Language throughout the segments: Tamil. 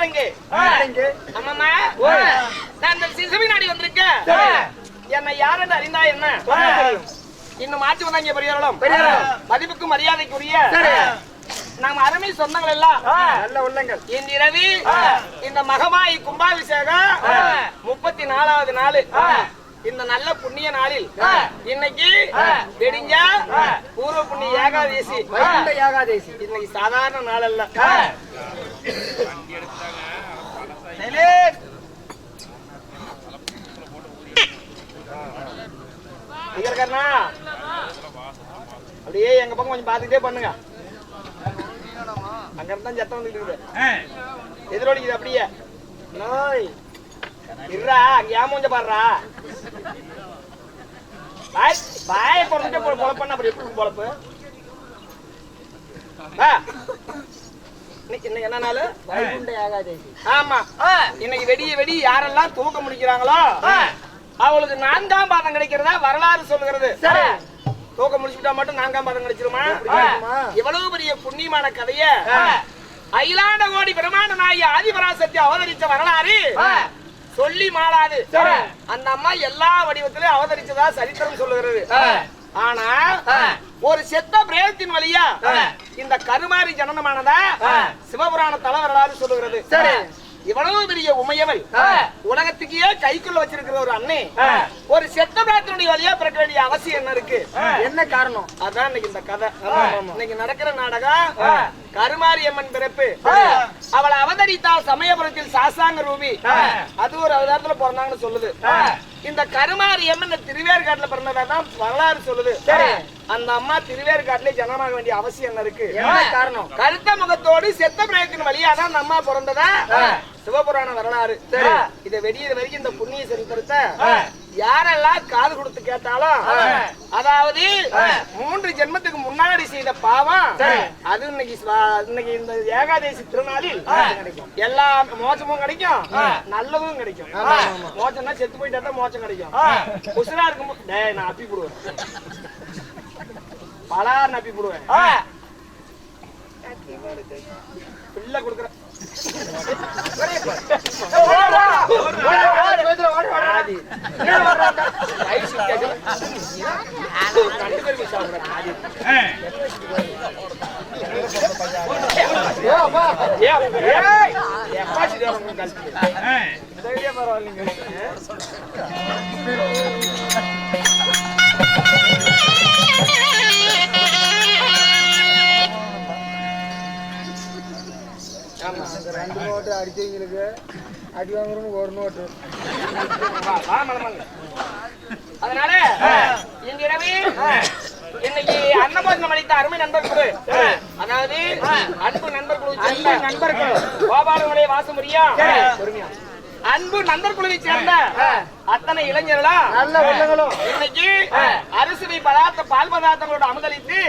யாருங்க அம்மாமா நான் இந்த சிசுவி நாடி வந்திருக்கேன் என்னை யாரென்று அறிந்தா என்ன இன்னும் மாற்றி வந்தாங்க பெரியவர்களும் மதிப்புக்கும் மரியாதைக்குரிய நாம அருமை சொந்தங்கள் எல்லாம் நல்ல உள்ளங்கள் இந்த இரவி இந்த மகமாயி கும்பாபிஷேகம் 34வது நாள் இந்த நல்ல புண்ணிய நாளில் இன்னைக்கு வெடிஞ்சா பூர்வ புண்ணிய ஏகாதேசி ஏகாதேசி இன்னைக்கு சாதாரண நாள் அல்ல அப்படியே எங்க பக்கம் கொஞ்சம் பாத்துக்கிட்டே பண்ணுங்க அங்க இருந்தா சத்தம் வந்துட்டு இருக்குது எதிரொலிக்குது அப்படியே நோய் இருடா அங்க ஏன் மூஞ்ச பாடுறா பாய பொறுத்துட்டு பொழப்பண்ண அப்படி எப்படி பொழப்பு இன்னைக்கு என்ன நாள் ஆமா இன்னைக்கு வெடி யாரெல்லாம் தூக்க முடிக்கிறாங்களோ அவளுக்கு 4ஆம் பாதம் கிடைக்கிறதா வரலாறு சொல்லுகிறது தூக்க முடிச்சுட்டா மட்டும் 4ஆம் பாதம் கிடைச்சிருமா இவ்வளவு பெரிய புண்ணியமான கதைய அகிலாண்ட கோடி பிரமாண்ட நாயகி ஆதிபராசக்தி அவதரிச்ச வரலாறு சொல்லி மாளாது அந்த அம்மா எல்லா வடிவத்திலும் அவதரிச்சதா சரித்திரம் சொல்லுகிறது ஆனா ஒரு செத்த பிரேதத்தின் வழியா இந்த கருமாரி ஜனனமானதா சிவபுராண தல வரலாறு சொல்லுகிறது இவ்வளவு பெரிய உமையவள் உலகத்துக்கே கைக்குள்ள வச்சிருக்கிற ஒரு அன்னை ஒரு செத்த பிரார்த்தனுடைய வழியா பிறக்க வேண்டிய அவசியம் என்ன இருக்கு என்ன காரணம் அதான் இன்னைக்கு இந்த கதை இன்னைக்கு நடக்கிற நாடகம் கருமாரியம்மன் பிறப்பு அவளை அவதரித்தால் சமயபுரத்தில் சாஸ்தாங்க ரூபி அது ஒரு அவதாரத்துல பிறந்தாங்கன்னு சொல்லுது இந்த கருமாரியம்மன் திருவேற்காட்டுல பிறந்ததான் வரலாறு சொல்லுது அந்த அம்மா திருவேற்காட்டுல ஜனமாக வேண்டிய அவசியம் என்ன இருக்கு காரணம் கருத்த முகத்தோடு செத்த பிரயத்தின் வழியாதான் அந்த அம்மா பிறந்ததா சிவபுராண வரலாறு இதை வெடியிற வரைக்கும் இந்த புண்ணிய சரித்திரத்தை யாரெல்லாம் காது கொடுத்து கேட்டாலும் அதாவது 3 ஜென்மத்துக்கு முன்னாடி செய்த பாவம் அது இன்னைக்கு இந்த ஏகாதேசி திருநாளில் எல்லா மோசமும் கிடைக்கும் நல்லதும் கிடைக்கும் மோசம்னா செத்து போயிட்டா மோசம் கிடைக்கும் உசுரா இருக்கும் நான் அப்பி போடுவேன் பலார் அப்பி போடுவேன் பிள்ளை கொடுக்குறேன் ரெண்டு நோட்டு அடிச்சவங்களுக்கு அடி வாங்குறவங்க ஒரு நோட்டு அதனால இன்றிரவே இன்னைக்கு அன்னபோஜனம் அளித்த அருமை நண்பர்கள் அதாவது அன்பு நண்பர்கள் கோபாலமலை வாசமுடியா அன்பு நண்பர் குழுவை சேர்ந்த அத்தனை இளைஞர்களும் நல்ல உள்ளங்களும் இன்னைக்கு அரிசி பதார்த்த பால் பதார்த்தங்களோட அமுதளித்து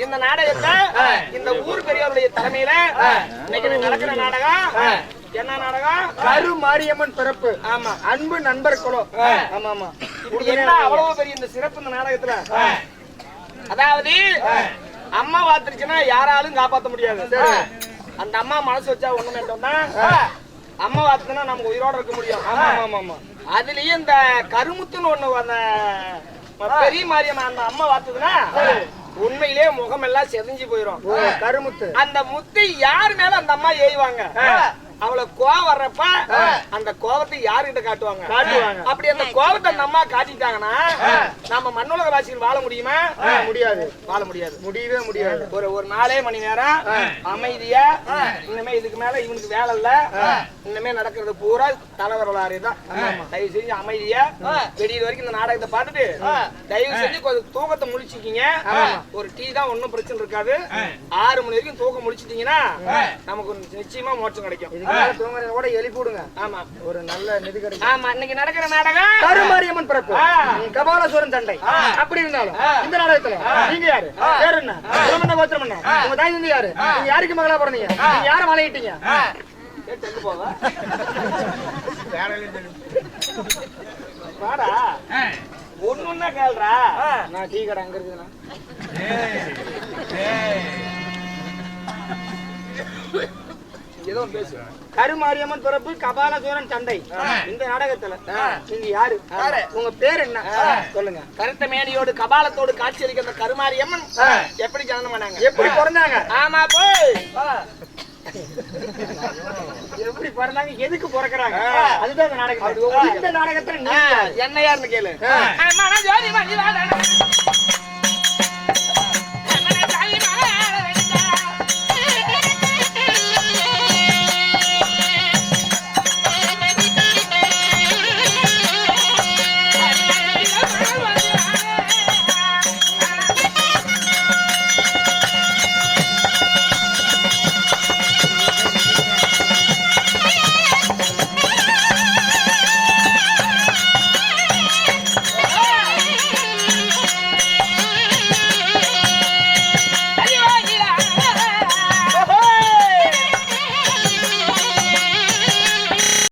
இந்த நாடகத்தை இந்த ஊர் பெரியவருடைய தலைமையில இன்னைக்கு நடக்கிற நாடகம் என்ன நாடகம் கருமாரியம்மன் பிறப்பு ஆமா அன்பு நண்பர் குலம் ஆமா ஆமா என்ன அவ்வளவு பெரிய இந்த சிறப்பு இந்த நாடகத்துல அதாவது அம்மா வாத்துருச்சுன்னா யாராலும் காப்பாற்ற முடியாது அந்த அம்மா மனசு வச்சா ஒண்ணு வேண்டோம்னா அம்மா வாத்துனா நமக்கு உயிரோட இருக்க முடியும் ஆமா ஆமா ஆமா அதுலயும் இந்த கருமுத்துன்னு ஒண்ணு அந்த பெரிய மாரியம்மா அந்த அம்மா வாத்துதுன்னா உண்மையிலே முகம் எல்லாம் செதஞ்சு போயிரும் கருமுத்து அந்த முத்து யாரு மேல அந்த அம்மா ஏய்வாங்க அவளை கோவம் வர்றப்ப அந்த கோவத்தை யாருகிட்ட காட்டுவாங்க அப்படி அந்த கோவத்தை அந்த அம்மா காட்டிட்டாங்கன்னா நம்ம மண்ணுலக வாசிகள் வாழ முடியுமா முடியாது வாழ முடியாது முடியவே முடியாது ஒரு 4 மணி நேரம் அமைதியா இனிமே இதுக்கு மேல இவனுக்கு வேலை இல்ல இனிமே நடக்கிறது பூரா தலைவரலாறு தான் தயவு செஞ்சு அமைதியா வெடியில் வரைக்கும் இந்த நாடகத்தை பார்த்துட்டு தயவு செஞ்சு கொஞ்சம் தூக்கத்தை முடிச்சுக்கீங்க ஒரு டீ தான் ஒன்னும் பிரச்சனை இருக்காது 6 மணி வரைக்கும் தூக்கம் முடிச்சிட்டீங்கன்னா நமக்கு நிச்சயமா மோட்சம் கிடைக்கும் தூங்குறத எழுப்பிடுங்க ஆமா ஒரு நல்ல நிதி கிடைக்கும் ஆமா இன்னைக்கு நடக்கிற நாடகம் கருமாரியம்மன் பிறப்பு கபாலசுரன் சண்டை அப்படி இருந்தாலும் இந்த நாடகத்துல நீங்க யாரு பேர் என்ன திருமண கோத்திரம் என்ன உங்க தாய் வந்து யாரு நீங்க யாருக்கு மகளா பிறந்தீங்க நீங்க யார மலையிட்டீங்க வாடா ஒண்ணுன்னா கேள்றா நான் டீ கடை அங்க இருக்குதுண்ணா ஏதோ பேசு. கருமாரியம்மன் பிறப்பு கபாலசூரன் சண்டை. இந்த நாடகத்துல நீங்க யாரு? உங்க பேர் என்ன சொல்லுங்க. கருத்த மேனியோடு கபாலத்தோடு காட்சி அளிக்கிற கருமாரியம்மன் எப்படி ஜனனம் பண்ணாங்க? எப்படி பிறந்தாங்க? ஆமா போய் எப்படி பிறந்தாங்க? எதுக்கு பிறக்கிறாங்க? அதுதான் இந்த நாடகம். இந்த நாடகத்துல என்ன யாருன்னு கேளு.